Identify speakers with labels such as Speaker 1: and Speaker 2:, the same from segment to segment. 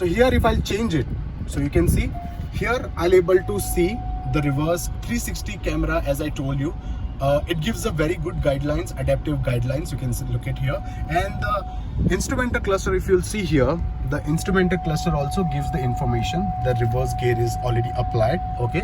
Speaker 1: So here if I'll change it, so you can see here I'll able to see the reverse 360 camera. As I told you, it gives a very good guidelines, adaptive guidelines. You can look at here, and the instrumental cluster, if you'll see here, the instrumental cluster also gives the information that reverse gear is already applied. Okay.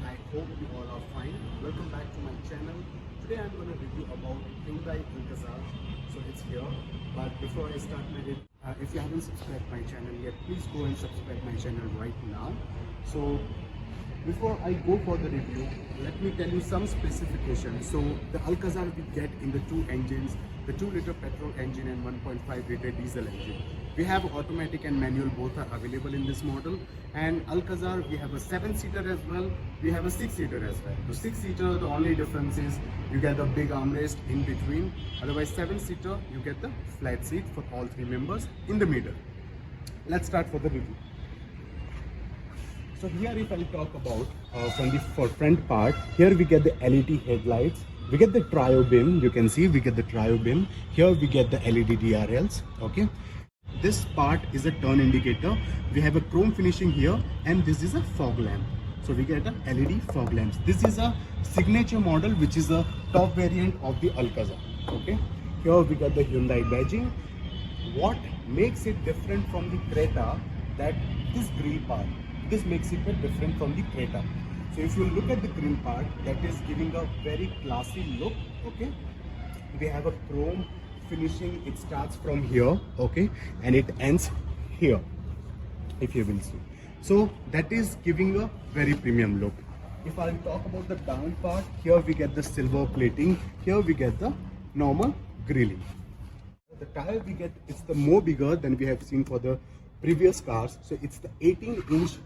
Speaker 1: I hope you all are fine. Welcome back to my channel. Today I'm going to review about Hyundai Alcazar. So it's here. But before I start my review, if you haven't subscribed my channel yet, please go and subscribe my channel right now. So before I go for the review, let me tell you some specifications. So the Alcazar we get in the two engines, the 2-liter petrol engine and 1.5-liter diesel engine. We have automatic and manual, both are available in this model. And Alcazar, we have a 7-seater as well, we have a 6-seater as well. So 6-seater, the only difference is you get the big armrest in between. Otherwise 7-seater, you get the flat seat for all 3 members in the middle. Let's start for the review. So here if I talk about from the front part, here we get the LED headlights, we get the trio beam, you can see we get the trio beam, here we get the LED DRLs, okay. This part is a turn indicator, we have a chrome finishing here, and this is a fog lamp. So we get a LED fog lamps. This is a signature model which is a top variant of the Alcazar, okay. Here we got the Hyundai badging. What makes it different from the Creta, that this grille part, this makes it a bit different from the Creta. So if you look at the grille part, that is giving a very classy look, okay. We have a chrome finishing, it starts from here, okay, and it ends here, if you will see. So that is giving a very premium look. If I talk about the down part, here we get the silver plating, here we get the normal grilling. The tire we get, it's the more bigger than we have seen for the previous cars. So it's the 18-inch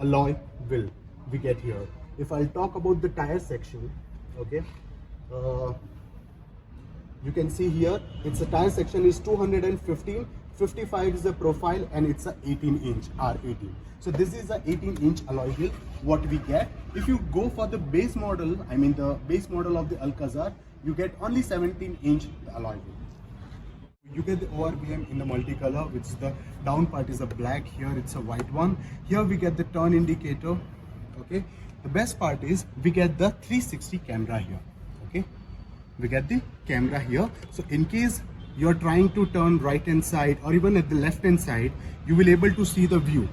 Speaker 1: alloy wheel we get here. If I talk about the tire section, okay, you can see here it's a tire section is 215, 55 is the profile, and it's a 18-inch R18. So this is a 18-inch alloy wheel what we get. If you go for the base model, I mean the base model of the Alcazar, you get only 17-inch alloy wheel. You get the ORVM in the multicolor, which is the down part is a black, here it's a white one. Here we get the turn indicator, okay. The best part is we get the 360 camera here, okay. We get the camera here, so in case you're trying to turn right hand side or even at the left hand side, you will able to see the view.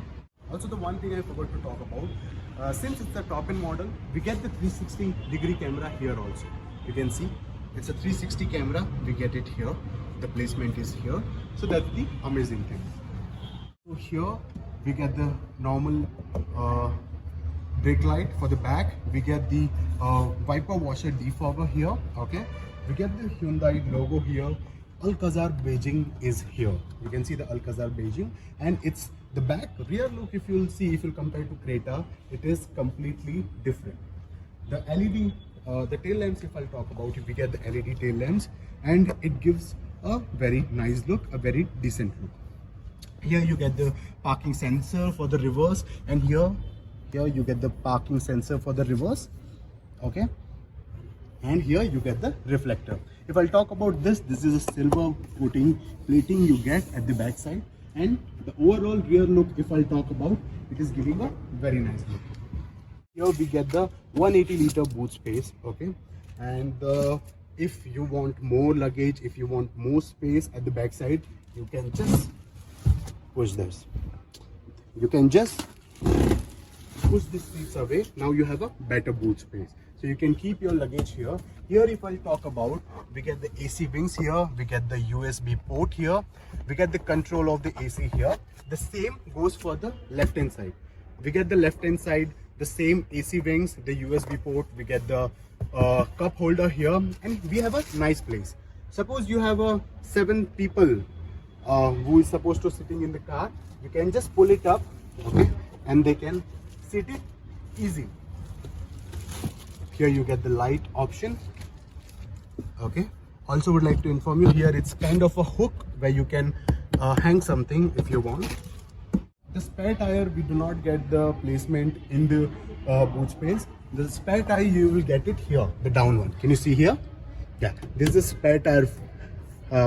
Speaker 1: Also, the one thing I forgot to talk about, since it's the top end model, we get the 360-degree camera here also. You can see it's a 360 camera, we get it here, the placement is here, so that's the amazing thing. So here we get the normal brake light for the back, we get the wiper washer defogger here, okay, we get the Hyundai logo here, Alcazar Beijing is here, you can see the Alcazar Beijing, and it's the back rear look. If you'll see, if you'll compare to Creta, it is completely different. The LED, the tail lamps, if I'll talk about it, we get the LED tail lamps, and it gives a very nice look, a very decent look. Here you get the parking sensor for the reverse, and here you get the parking sensor for the reverse, okay, and here you get the reflector. If I'll talk about this is a silver coating plating you get at the back side, and the overall rear look, if I'll talk about, it is giving a very nice look. Here we get the 180-liter boot space, okay, and if you want more luggage, if you want more space at the back side, you can just push this. You can just push the seats away. Now you have a better boot space. So you can keep your luggage here. Here, if I talk about, we get the AC wings here, we get the USB port here, we get the control of the AC here. The same goes for the left hand side. We get the left hand side, the same AC wings, the USB port, we get the cup holder here, and we have a nice place. Suppose you have 7 people who is supposed to sitting in the car, you can just pull it up, okay, and they can sit it easy. Here you get the light option, okay. Also would like to inform you, here it's kind of a hook where you can hang something if you want. The spare tire, we do not get the placement in the boot space. The spare tire, you will get it here, the down one. Can you see here? Yeah, this is the spare tire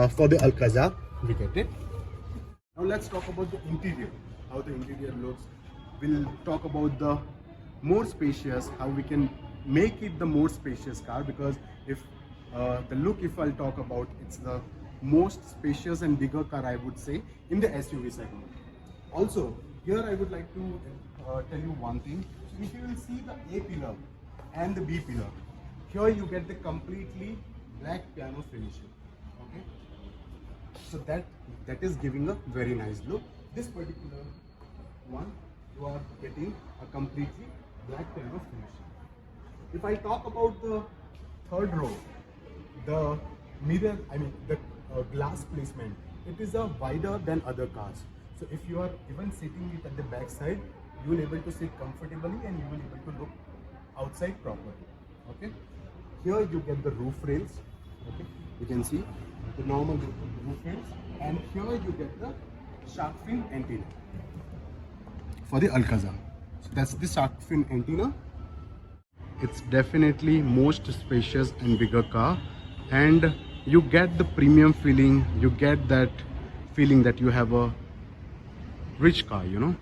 Speaker 1: for the Alcazar, we get it. Now let's talk about the interior, how the interior looks. We'll talk about the more spacious, how we can make it the more spacious car, because if the look, if I'll talk about, it's the most spacious and bigger car, I would say, in the SUV segment. Also, here I would like to tell you one thing. So if you will see the A pillar and the B pillar, here you get the completely black piano finishing, okay. So that is giving a very nice look. This particular one, you are getting a completely black piano finishing. If I talk about the third row, the mirror, the glass placement, it is a wider than other cars. So if you are even sitting it at the back side, you will be able to sit comfortably and you will be able to look outside properly. Okay. Here you get the roof rails. Okay. You can see the normal roof rails, and here you get the shark fin antenna for the Alcazar. So that's the shark fin antenna. It's definitely most spacious and bigger car, and you get the premium feeling, you get that feeling that you have a rich car, you know.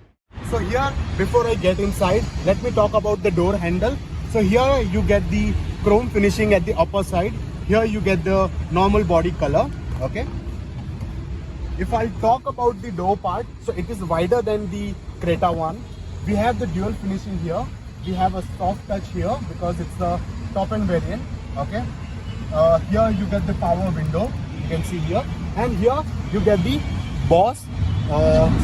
Speaker 1: So here, before I get inside, let me talk about the door handle. So here you get the chrome finishing at the upper side. Here you get the normal body color, okay. If I talk about the door part, so it is wider than the Creta one. We have the dual finishing here. We have a soft touch here because it's the top end variant, okay. Here you get the power window, you can see here, and here you get the Bose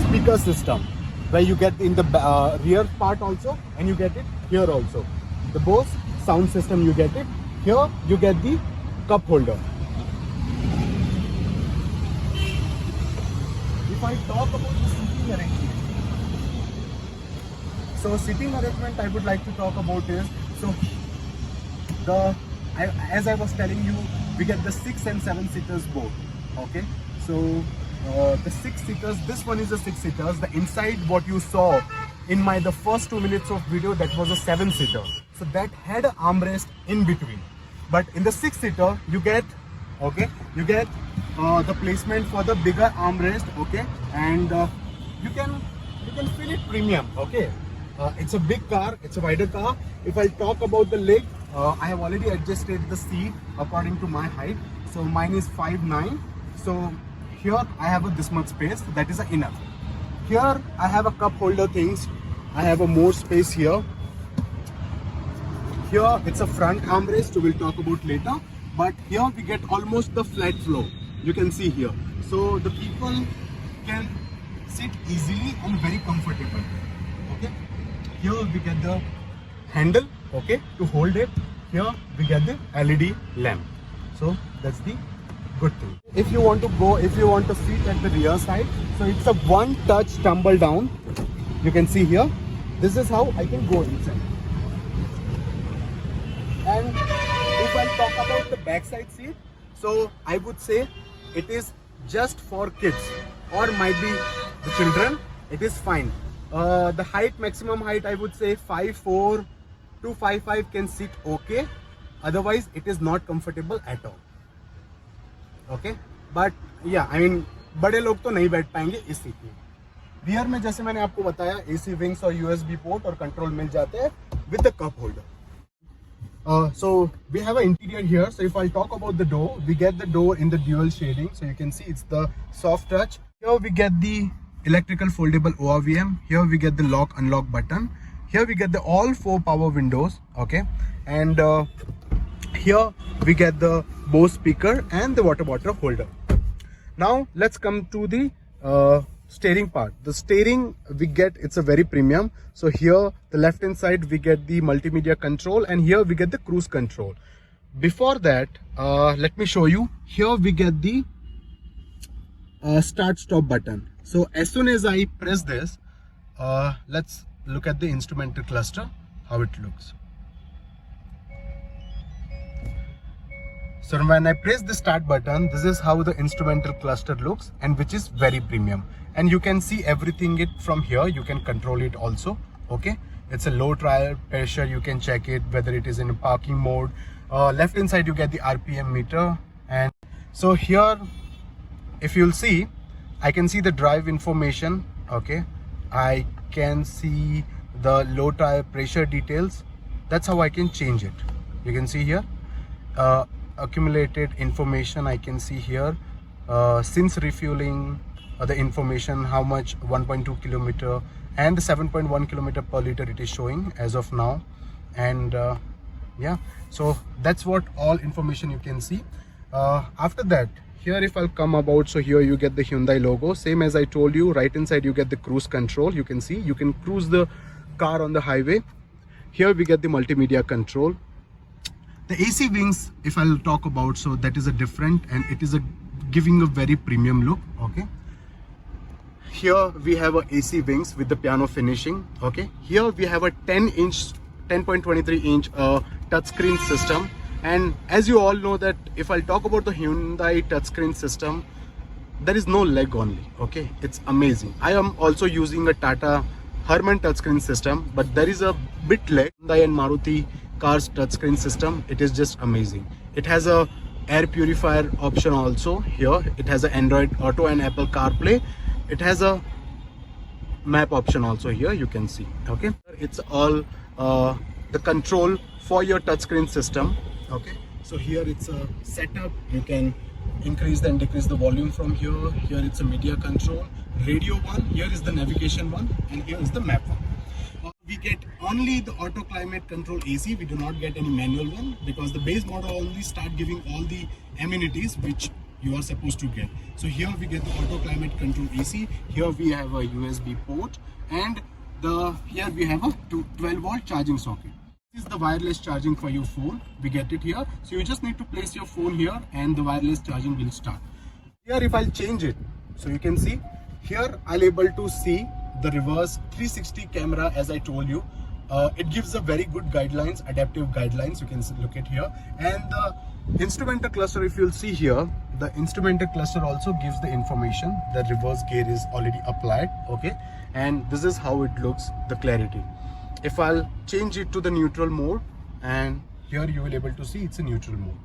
Speaker 1: speaker system, where you get in the rear part also, and you get it here also. The Bose sound system, you get it here. You get the cup holder. If I talk about the seating arrangement, so seating arrangement I would like to talk about is, so as I was telling you, we get the 6 and 7 seaters both, okay. So the 6 seaters, this one is the 6 seaters. The inside what you saw in the first 2 minutes of video, that was a 7 seater. So that had an armrest in between. But in the 6 seater you get, okay, you get the placement for the bigger armrest, okay, and you can feel it premium, okay. It's a big car, it's a wider car. If I talk about the leg, I have already adjusted the seat according to my height. So mine is 5'9", So here I have this much space, that is enough. Here I have a cup holder things. I have a more space here. Here it's a front armrest, we'll talk about later. But here we get almost the flat floor. You can see here. So the people can sit easily and very comfortable. Okay. Here we get the handle, okay, to hold it. Here we get the LED lamp. So that's the good thing. If you want to sit at the rear side, so it's a one touch tumble down. You can see here. This is how I can go inside. And if I talk about the backside seat, so I would say it is just for kids or might be the children. It is fine. The height, maximum height, I would say 5'4" to 5'5" can sit okay. Otherwise, it is not comfortable at all. Okay, but yeah, I mean, बड़े लोग तो नहीं बैठ पाएंगे इस seat में. Rear में जैसे मैंने आपको बताया AC विंग्स और USB पोर्ट और कंट्रोल मिल जाते हैं with the cup holder. So we have an interior here. So if I talk about the door, we get the door in the dual shading. So you can see it's the soft touch. Here we get the electrical foldable ORVM. Here we get the lock unlock button. Here we get the all 4 power windows. Okay, and here we get the Bose speaker and the water bottle holder. Now let's come to the steering part. The steering we get, it's a very premium. So here the left hand side we get the multimedia control, and here we get the cruise control. Before that, let me show you. Here we get the start stop button. So as soon as I press this, let's look at the instrumental cluster, how it looks. So when I press the start button, this is how the instrumental cluster looks, and which is very premium. And you can see everything it from here. You can control it also. Okay, it's a low tire pressure. You can check it whether it is in parking mode. Left hand side you get the RPM meter, and so here, if you'll see, I can see the drive information. Okay, I can see the low tire pressure details. That's how I can change it. You can see here. Accumulated information I can see here, since refueling, the information how much 1.2 kilometer and 7.1 kilometer per liter it is showing as of now. And yeah, so that's what all information you can see. After that, here if I'll come about, so here you get the Hyundai logo, same as I told you. Right inside you get the cruise control. You can see you can cruise the car on the highway. Here we get the multimedia control. The AC wings, if I'll talk about, so that is a different, and it is giving a very premium look. Okay, here we have a AC wings with the piano finishing. Okay, here we have a 10.23 inch touchscreen system. And as you all know that if I'll talk about the Hyundai touchscreen system, there is no leg only. Okay, it's amazing. I am also using a Tata Harman touchscreen system, but there is a bit leg. Hyundai and Maruti cars touchscreen system, it is just amazing. It has a air purifier option also here. It has an Android Auto and Apple CarPlay. It has a map option also here, you can see. Okay, it's all the control for your touchscreen system. Okay, so here it's a setup. You can increase and decrease the volume from here. Here it's a media control, radio one. Here is the navigation one, and here is the map one. We get only the auto climate control AC. We do not get any manual one, because the base model only start giving all the amenities which you are supposed to get. So here we get the auto climate control AC. Here we have a USB port, and here we have a 12-volt charging socket. This is the wireless charging for your phone. We get it here. So you just need to place your phone here, and the wireless charging will start. Here if I'll change it, so you can see here I'll able to see the reverse 360 camera. As I told you, it gives a very good guidelines, adaptive guidelines. You can look at here. And the instrumental cluster, if you'll see here, the instrumental cluster also gives the information that reverse gear is already applied. Okay, and this is how it looks, the clarity. If I'll change it to the neutral mode, and here you will able to see it's a neutral mode.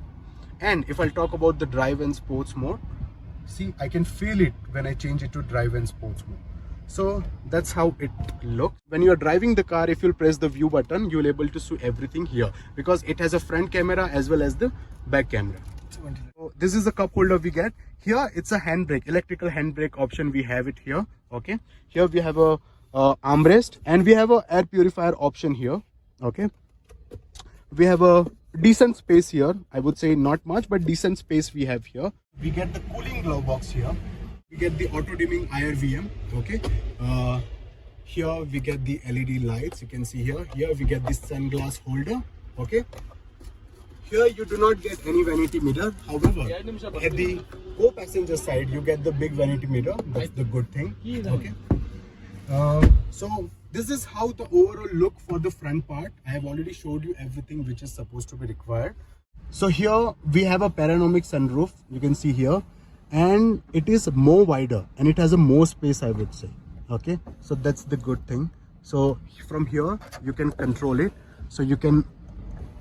Speaker 1: And if I'll talk about the drive and sports mode, see, I can feel it when I change it to drive and sports mode. So that's how it looks. When you are driving the car, if you'll press the view button, you'll able to see everything here, because it has a front camera as well as the back camera. So this is the cup holder we get. Here it's a handbrake, electrical handbrake option. We have it here. Okay, here we have a armrest, and we have a air purifier option here. Okay, we have a decent space here. I would say not much, but decent space we have here. We get the cooling glove box here. We get the auto dimming IRVM. Okay, here we get the LED lights. You can see here. Here we get this sunglass holder. Okay, here you do not get any vanity mirror. However, at the co-passenger side, you get the big vanity mirror. That's the good thing. Okay. So this is how the overall look for the front part. I have already showed you everything which is supposed to be required. So here we have a panoramic sunroof. You can see here, and it is more wider and it has a more space, I would say. Okay, so that's the good thing. So from here you can control it. So you can,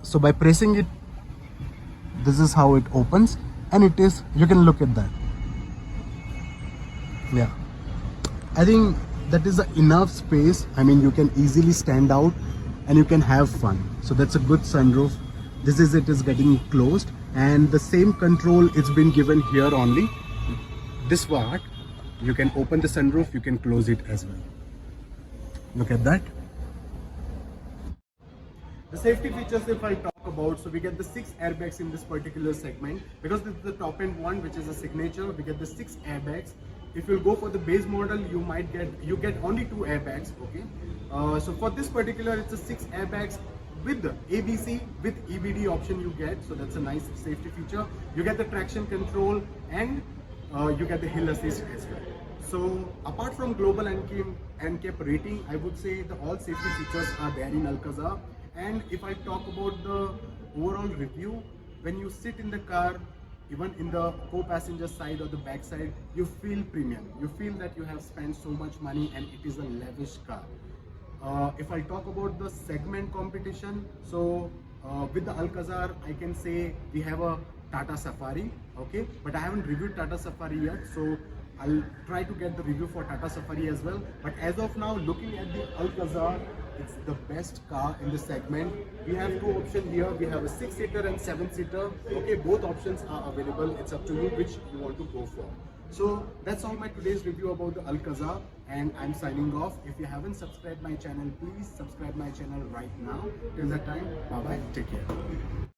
Speaker 1: so by pressing it, this is how it opens, and it is, you can look at that. Yeah, I think that is enough space. I mean, you can easily stand out and you can have fun. So that's a good sunroof. This is, it is getting closed, and the same control it's been given here only. This part, you can open the sunroof, you can close it as well. Look at that. The safety features, if I talk about, so we get the 6 airbags in this particular segment. Because this is the top end one, which is a signature, we get the 6 airbags. If you go for the base model, you get only 2 airbags. Okay, so for this particular, it's a 6 airbags with the ABC with EBD option you get. So that's a nice safety feature. You get the traction control, and you get the hill assist as well. So apart from global NCAP rating, I would say the all safety features are there in Alcazar. And if I talk about the overall review, when you sit in the car, even in the co-passenger side or the back side, you feel premium. You feel that you have spent so much money and it is a lavish car. If I talk about the segment competition, so with the Alcazar, I can say we have a Tata Safari, okay, but I haven't reviewed Tata Safari yet, so I'll try to get the review for Tata Safari as well. But as of now, looking at the Alcazar, it's the best car in the segment. We have 2 options here. We have a 6-seater and 7-seater. Okay, both options are available. It's up to you which you want to go for. So that's all my today's review about the Alcazar, and I'm signing off. If you haven't subscribed my channel, please subscribe my channel right now. Till that time, bye bye, take care.